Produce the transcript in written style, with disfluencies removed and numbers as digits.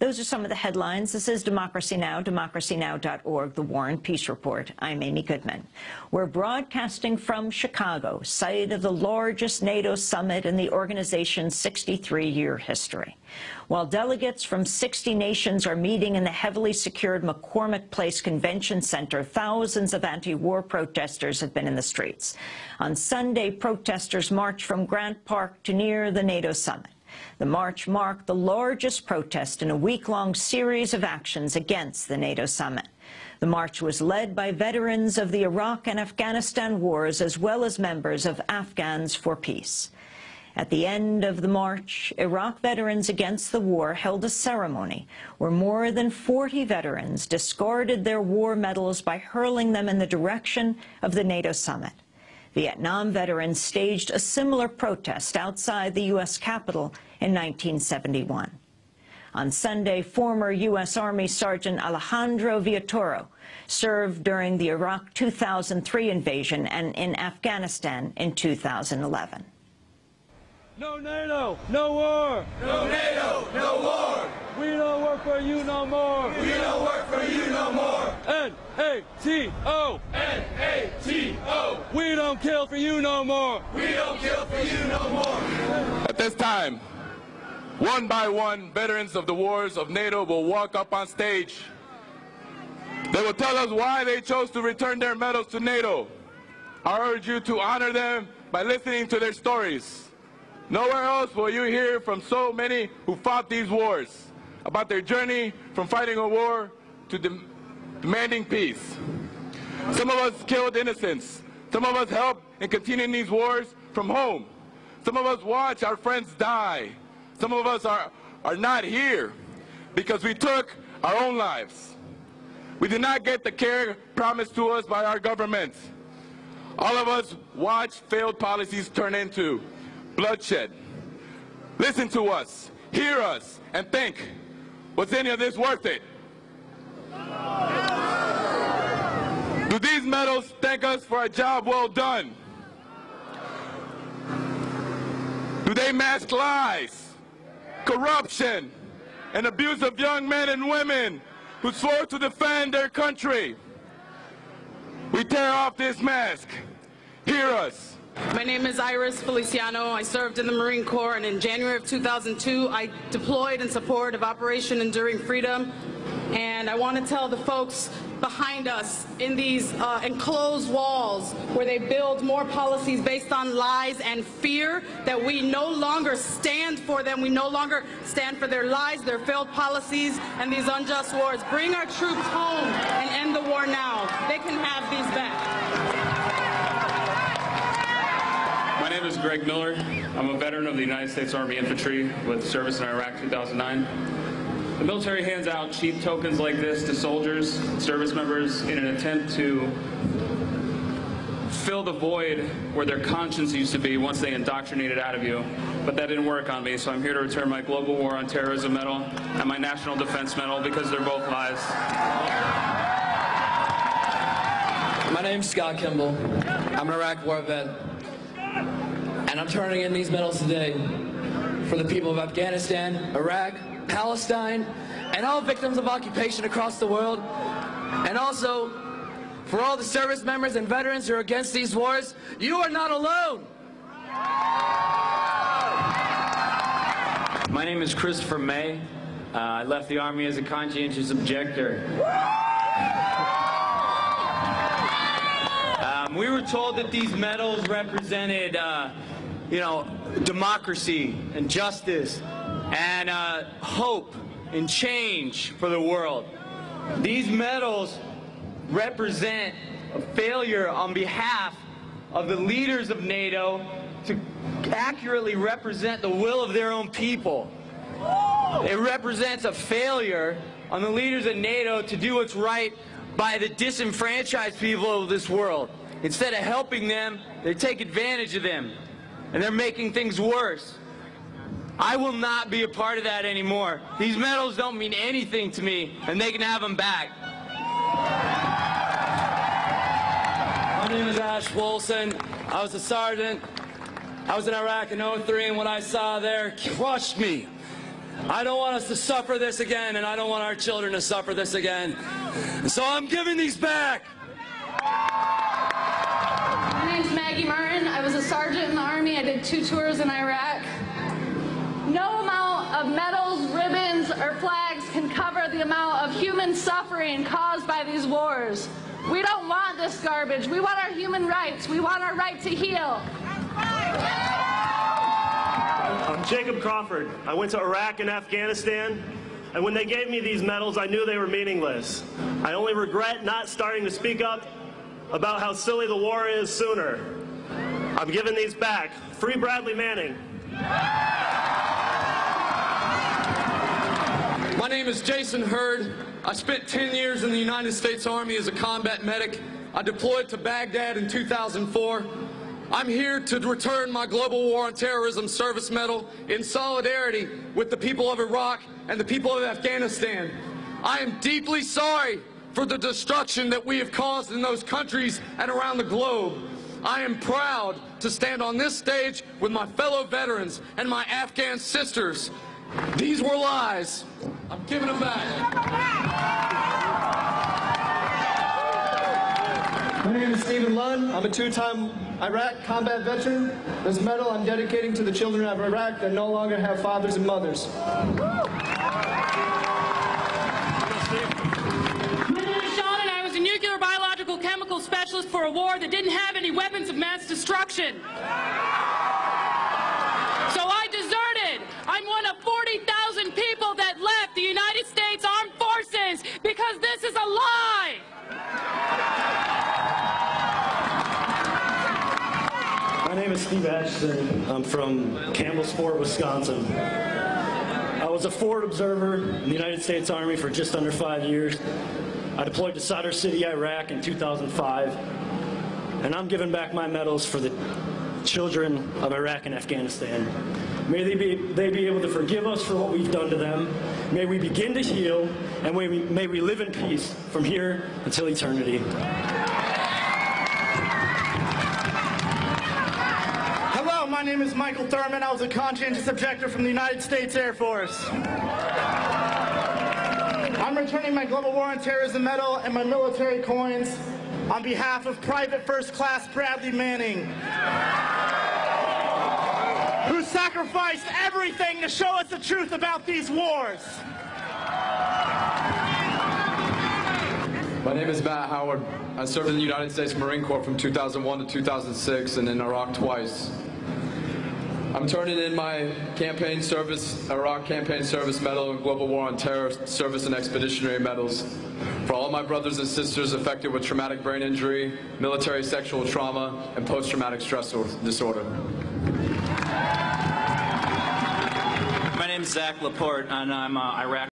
Those are some of the headlines. This is Democracy Now!, democracynow.org, The War and Peace Report. I'm Amy Goodman. We're broadcasting from Chicago, site of the largest NATO summit in the organization's 63-year history. While delegates from 60 nations are meeting in the heavily secured McCormick Place Convention Center, thousands of anti-war protesters have been in the streets. On Sunday, protesters marched from Grant Park to near the NATO summit. The march marked the largest protest in a week-long series of actions against the NATO summit. The march was led by veterans of the Iraq and Afghanistan wars, as well as members of Afghans For Peace. At the end of the march, Iraq Veterans Against the War held a ceremony where more than 40 veterans discarded their war medals by hurling them in the direction of the NATO summit. Vietnam veterans staged a similar protest outside the U.S. Capitol in 1971. On Sunday, former U.S. Army Sergeant Alejandro Villatoro served during the Iraq 2003 invasion and in Afghanistan in 2011. No NATO, no war! No NATO, no war! We don't work for you no more! We don't work for you no more! NATO! NATO! We don't kill for you no more! We don't kill for you no more! At this time, one by one, veterans of the wars of NATO will walk up on stage. They will tell us why they chose to return their medals to NATO. I urge you to honor them by listening to their stories. Nowhere else will you hear from so many who fought these wars about their journey from fighting a war to demanding peace. Some of us killed innocents. Some of us helped in continuing these wars from home. Some of us watch our friends die. Some of us are not here because we took our own lives. We did not get the care promised to us by our government. All of us watched failed policies turn into bloodshed. Listen to us, hear us, and think, was any of this worth it? Do these medals thank us for a job well done? Do they mask lies, corruption, and abuse of young men and women who swore to defend their country? We tear off this mask. Hear us. My name is Iris Feliciano. I served in the Marine Corps, and in January of 2002, I deployed in support of Operation Enduring Freedom. And I want to tell the folks behind us in these enclosed walls where they build more policies based on lies and fear that we no longer stand for them. We no longer stand for their lies, their failed policies, and these unjust wars. Bring our troops home and end the war now. They can have these back. My name is Greg Miller. I'm a veteran of the United States Army Infantry with service in Iraq 2009. The military hands out cheap tokens like this to soldiers, service members, in an attempt to fill the void where their conscience used to be once they indoctrinate it out of you. But that didn't work on me, so I'm here to return my Global War on Terrorism medal and my National Defense medal because they're both lies. My name's Scott Kimball. I'm an Iraq war vet. And I'm turning in these medals today for the people of Afghanistan, Iraq, Palestine, and all victims of occupation across the world. And also for all the service members and veterans who are against these wars. You are not alone. My name is Christopher May. I left the Army as a conscientious objector. We were told that these medals represented, democracy and justice and hope and change for the world. These medals represent a failure on behalf of the leaders of NATO to accurately represent the will of their own people. It represents a failure on the leaders of NATO to do what's right by the disenfranchised people of this world. Instead of helping them, they take advantage of them, and they're making things worse. I will not be a part of that anymore. These medals don't mean anything to me, and they can have them back. My name is Ash Wilson. I was a sergeant. I was in Iraq in '03, and what I saw there crushed me. I don't want us to suffer this again, and I don't want our children to suffer this again. And so I'm giving these back. My name's Maggie Martin. I was a sergeant in the Army. I did 2 tours in Iraq. No amount of medals, ribbons, or flags can cover the amount of human suffering caused by these wars. We don't want this garbage. We want our human rights. We want our right to heal. I'm Jacob Crawford. I went to Iraq and Afghanistan, and when they gave me these medals, I knew they were meaningless. I only regret not starting to speak up about how silly the war is sooner. I'm giving these back. Free Bradley Manning. My name is Jason Hurd. I spent 10 years in the United States Army as a combat medic. I deployed to Baghdad in 2004. I'm here to return my Global War on Terrorism Service Medal in solidarity with the people of Iraq and the people of Afghanistan. I am deeply sorry for the destruction that we have caused in those countries and around the globe. I am proud to stand on this stage with my fellow veterans and my Afghan sisters. These were lies. I'm giving them back. My name is Stephen Lunn. I'm a 2-time Iraq combat veteran. This medal I'm dedicating to the children of Iraq that no longer have fathers and mothers. My name is Sean, and I was a nuclear biological chemical specialist for a war that didn't have any weapons of mass destruction. So I deserted. I'm one of 40,000 people that left the United States Armed Forces because this is a lie. My name is Steve Ashton. I'm from Campbellsport, Wisconsin. I was a forward observer in the United States Army for just under 5 years. I deployed to Sadr City, Iraq in 2005. And I'm giving back my medals for the children of Iraq and Afghanistan. May they be able to forgive us for what we've done to them. May we begin to heal, and may we live in peace from here until eternity. Hello, my name is Michael Thurman. I was a conscientious objector from the United States Air Force. I'm returning my Global War on Terrorism medal and my military coins on behalf of Private First Class Bradley Manning, who sacrificed everything to show us the truth about these wars. My name is Matt Howard. I served in the United States Marine Corps from 2001 to 2006 and in Iraq twice. I'm turning in my campaign service, Iraq Campaign Service Medal and Global War on Terror Service and Expeditionary Medals for all my brothers and sisters affected with traumatic brain injury, military sexual trauma, and post-traumatic stress disorder. My name is Zach Laporte, and I'm Iraq